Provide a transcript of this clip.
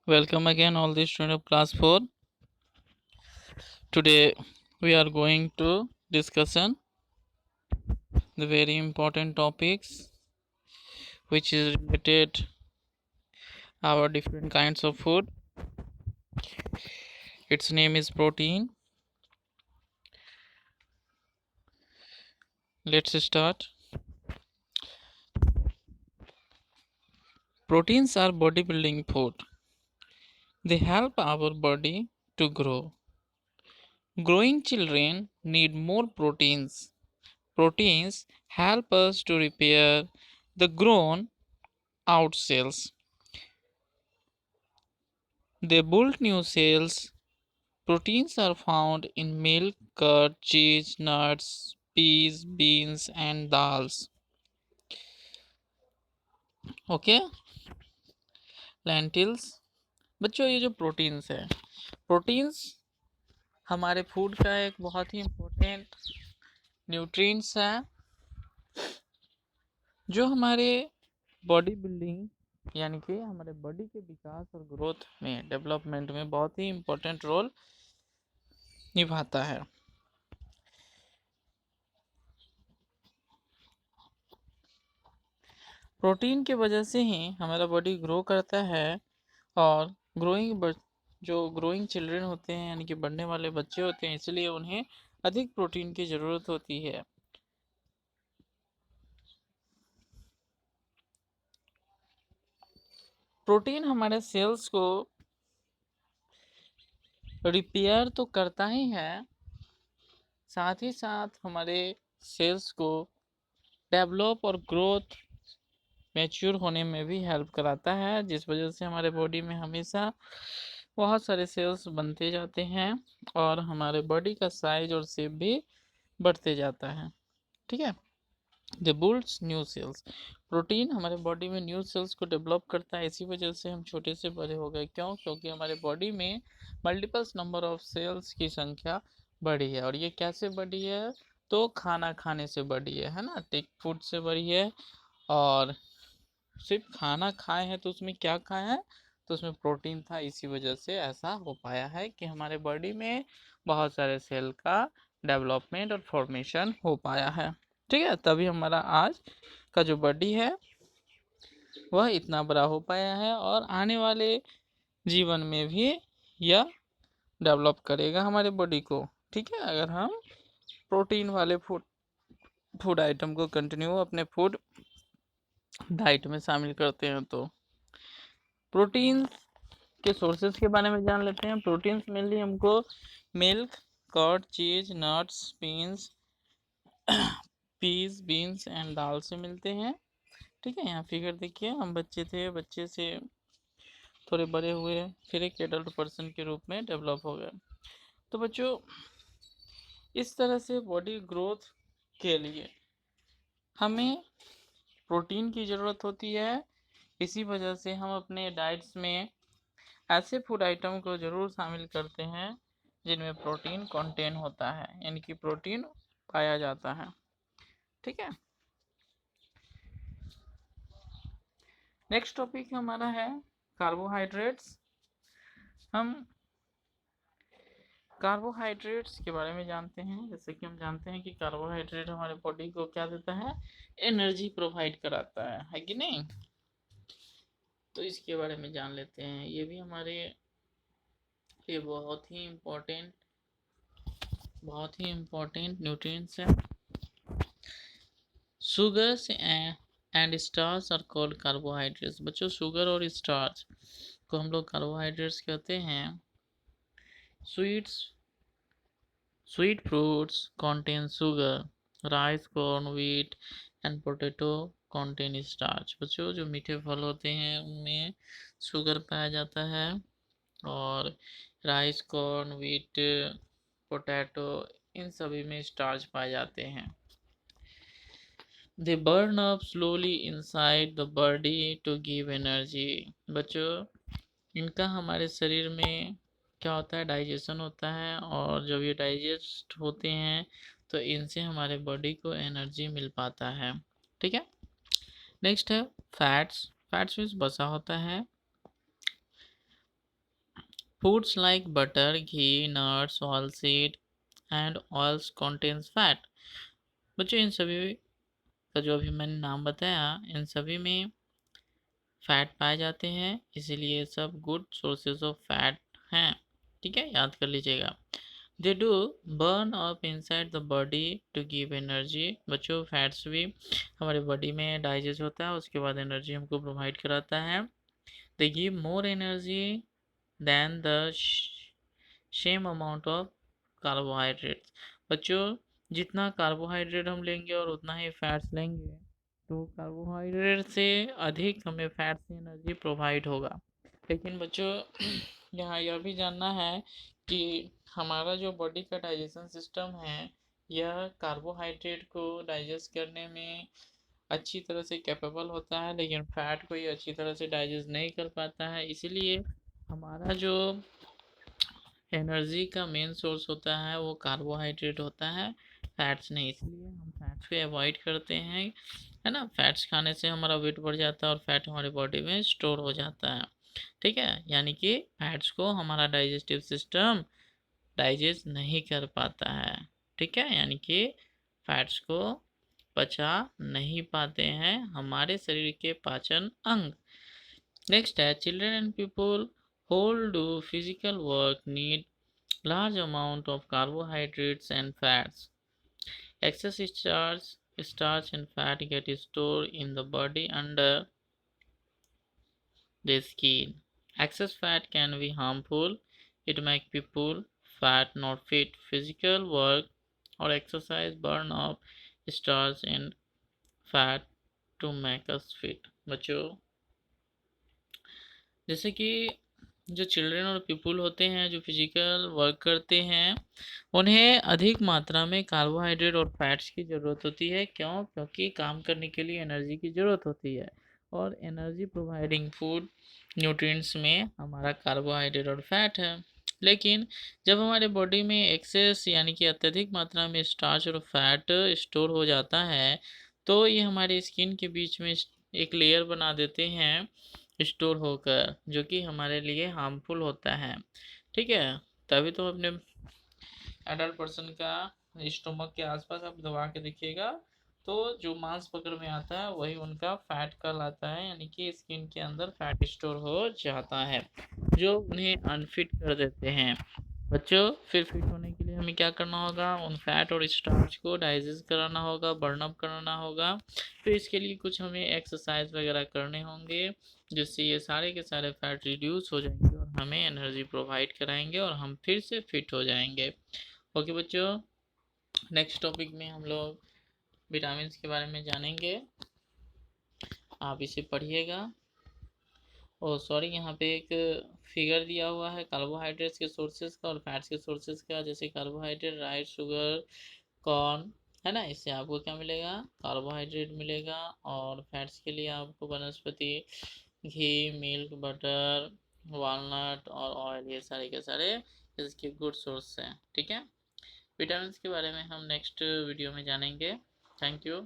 Welcome again, all the students of class 4. Today we are going to discussion the very important topics which is related our different kinds of food. Its name is protein. Let's start. Proteins are bodybuilding food. They help our body to grow. Growing children need more proteins. Proteins help us to repair the grown out cells. They build new cells. Proteins are found in milk, curd, cheese, nuts, peas, beans and dals. Okay, lentils. बच्चों, ये जो proteins है, proteins हमारे food का एक बहुत ही important nutrients है जो हमारे बॉडी बिल्डिंग यानी कि हमारे बॉडी के विकास और ग्रोथ में, डेवलपमेंट में बहुत ही इम्पोर्टेंट रोल निभाता है। प्रोटीन की वजह से ही हमारा बॉडी ग्रो करता है और जो ग्रोइंग चिल्ड्रन होते हैं यानी कि बढ़ने वाले बच्चे होते हैं, इसलिए उन्हें अधिक प्रोटीन की ज़रूरत होती है। प्रोटीन हमारे सेल्स को रिपेयर तो करता ही है, साथ ही साथ हमारे सेल्स को डेवलप और ग्रोथ मैच्योर होने में भी हेल्प कराता है, जिस वजह से हमारे बॉडी में हमेशा बहुत सारे सेल्स बनते जाते हैं और हमारे बॉडी का साइज और शेप भी बढ़ते जाता है। ठीक है, द बुल्ड्स न्यू सेल्स। प्रोटीन हमारे बॉडी में न्यू सेल्स को डेवलप करता है, इसी वजह से हम छोटे से बड़े हो गए। क्यों? क्योंकि हमारे बॉडी में मल्टीपल्स नंबर ऑफ सेल्स की संख्या बढ़ी है। और ये कैसे बढ़ी है? तो खाना खाने से बढ़ी है ना, टेक फूड से बढ़ी है। और सिर्फ खाना खाए हैं तो उसमें क्या खाया है? तो उसमें प्रोटीन था, इसी वजह से ऐसा हो पाया है कि हमारे बॉडी में बहुत सारे सेल का डेवलपमेंट और फॉर्मेशन हो पाया है। ठीक है, तभी हमारा आज का जो बॉडी है वह इतना बड़ा हो पाया है और आने वाले जीवन में भी यह डेवलप करेगा हमारे बॉडी को। ठीक है, अगर हम प्रोटीन वाले फूड आइटम को कंटिन्यू अपने फूड डाइट में शामिल करते हैं तो। प्रोटीन के सोर्सेज के बारे में जान लेते हैं। प्रोटीन्स मेनली हमको मिल्क, कर्ड, चीज, नट्स, पीस, बीन्स एंड दाल से मिलते हैं। ठीक है, यहाँ फिगर देखिए, हम बच्चे थे, बच्चे से थोड़े बड़े हुए, फिर एक एडल्ट पर्सन के रूप में डेवलप हो गए। तो बच्चों, इस तरह से बॉडी ग्रोथ के लिए हमें प्रोटीन की ज़रूरत होती है। इसी वजह से हम अपने डाइट्स में ऐसे फूड आइटम को ज़रूर शामिल करते हैं जिनमें प्रोटीन कंटेन होता है, यानी कि प्रोटीन पाया जाता है। ठीक है, नेक्स्ट टॉपिक हमारा है कार्बोहाइड्रेट्स। हम कार्बोहाइड्रेट्स के बारे में जानते हैं। जैसे कि हम जानते हैं कि कार्बोहाइड्रेट हमारे बॉडी को क्या देता है? एनर्जी प्रोवाइड कराता है कि नहीं? तो इसके बारे में जान लेते हैं। ये भी हमारे लिए बहुत ही इम्पोर्टेंट न्यूट्रिएंट्स है। Sugars and starch are called carbohydrates. बच्चों, शुगर और स्टार्च को हम लोग कार्बोहाइड्रेट्स कहते हैं। Sweet fruits contain sugar, rice, corn, wheat and potato contain starch. बच्चों, जो मीठे फल होते हैं उनमें शुगर पाया जाता है और राइस, कॉर्न, व्हीट, पोटैटो, इन सभी में स्टार्च पाए जाते हैं। They burn up slowly inside the body to give energy। बच्चों, इनका हमारे शरीर में क्या होता है? डाइजेशन होता है, और जब ये डाइजेस्ट होते हैं तो इनसे हमारे बॉडी को एनर्जी मिल पाता है। ठीक है, नेक्स्ट है फैट्स। फैट्स मीन्स वसा होता है। Foods like butter, ghee, nuts, oil seed and oils contains fat. बच्चों इन सभी का जो अभी मैंने नाम बताया, इन सभी में फैट पाए जाते हैं, इसीलिए सब गुड सोर्सेज ऑफ फैट हैं। ठीक है, याद कर लीजिएगा। They do burn up inside the body to give energy. बच्चों फैट्स भी हमारे बॉडी में डाइजेस्ट होता है, उसके बाद एनर्जी हमको प्रोवाइड कराता है। They give more energy than the same amount of carbohydrates. बच्चों जितना कार्बोहाइड्रेट हम लेंगे और उतना ही फैट्स लेंगे, तो कार्बोहाइड्रेट से अधिक हमें फैट से एनर्जी प्रोवाइड होगा। लेकिन बच्चों यहाँ यह भी जानना है कि हमारा जो बॉडी का डाइजेशन सिस्टम है, यह कार्बोहाइड्रेट को डाइजेस्ट करने में अच्छी तरह से कैपेबल होता है, लेकिन फैट को ये अच्छी तरह से डाइजेस्ट नहीं कर पाता है। इसीलिए हमारा जो एनर्जी का मेन सोर्स होता है वो कार्बोहाइड्रेट होता है, फैट्स नहीं। इसलिए हम फैट्स को अवॉइड करते हैं, है ना। फैट्स खाने से हमारा वेट बढ़ जाता है और फैट हमारे बॉडी में स्टोर हो जाता है। ठीक है, यानी कि फैट्स को हमारा डाइजेस्टिव सिस्टम डाइजेस्ट नहीं कर पाता है। ठीक है, यानी कि फैट्स को पचा नहीं पाते हैं हमारे शरीर के पाचन अंग। नेक्स्ट है children and people who do physical work need large amount of carbohydrates and fats. Excess starch and fat get stored in the body under the skin. Excess fat can be harmful. It makes people fat, not fit. Physical work or exercise burn up starch and fat to make us fit. बच्चों जैसे कि जो children और people होते हैं, जो physical work करते हैं, उन्हें अधिक मात्रा में कार्बोहाइड्रेट और फैट्स की ज़रूरत होती है। क्यों? क्योंकि काम करने के लिए एनर्जी की ज़रूरत होती है, और एनर्जी प्रोवाइडिंग फूड न्यूट्रिएंट्स में हमारा कार्बोहाइड्रेट और फैट है। लेकिन जब हमारे बॉडी में एक्सेस यानी कि अत्यधिक मात्रा में स्टार्च और फैट स्टोर हो जाता है, तो ये हमारी स्किन के बीच में एक लेयर बना देते हैं स्टोर होकर, जो कि हमारे लिए हार्मफुल होता है। ठीक है, तभी तो अपने एडल्ट पर्सन का स्टोमक के आसपास आप दबा के देखिएगा, तो जो मांस पकड़ में आता है वही उनका फैट कहलाता है, यानी कि स्किन के अंदर फैट स्टोर हो जाता है, जो उन्हें अनफिट कर देते हैं। बच्चों फिर फिट होने के लिए हमें क्या करना होगा? उन फैट और स्टार्च को डाइजेस्ट कराना होगा, बर्न अप कराना होगा। फिर इसके लिए कुछ हमें एक्सरसाइज वगैरह करने होंगे, जिससे ये सारे के सारे फैट रिड्यूस हो जाएंगे और हमें एनर्जी प्रोवाइड कराएंगे और हम फिर से फिट हो जाएंगे। ओके बच्चों, नेक्स्ट टॉपिक में हम लोग विटामिन के बारे में जानेंगे। आप इसे पढ़िएगा। और सॉरी, यहाँ पे एक फिगर दिया हुआ है कार्बोहाइड्रेट्स के सोर्सेज का और फैट्स के सोर्सेज का। जैसे कार्बोहाइड्रेट राइस, शुगर, कॉर्न, है ना। इससे आपको क्या मिलेगा? कार्बोहाइड्रेट मिलेगा। और फैट्स के लिए आपको वनस्पति घी, मिल्क, बटर, वालनट और ऑयल, ये सारे के सारे इसके गुड सोर्स हैं। ठीक है, विटामिन के बारे में हम नेक्स्ट वीडियो में जानेंगे। Thank you.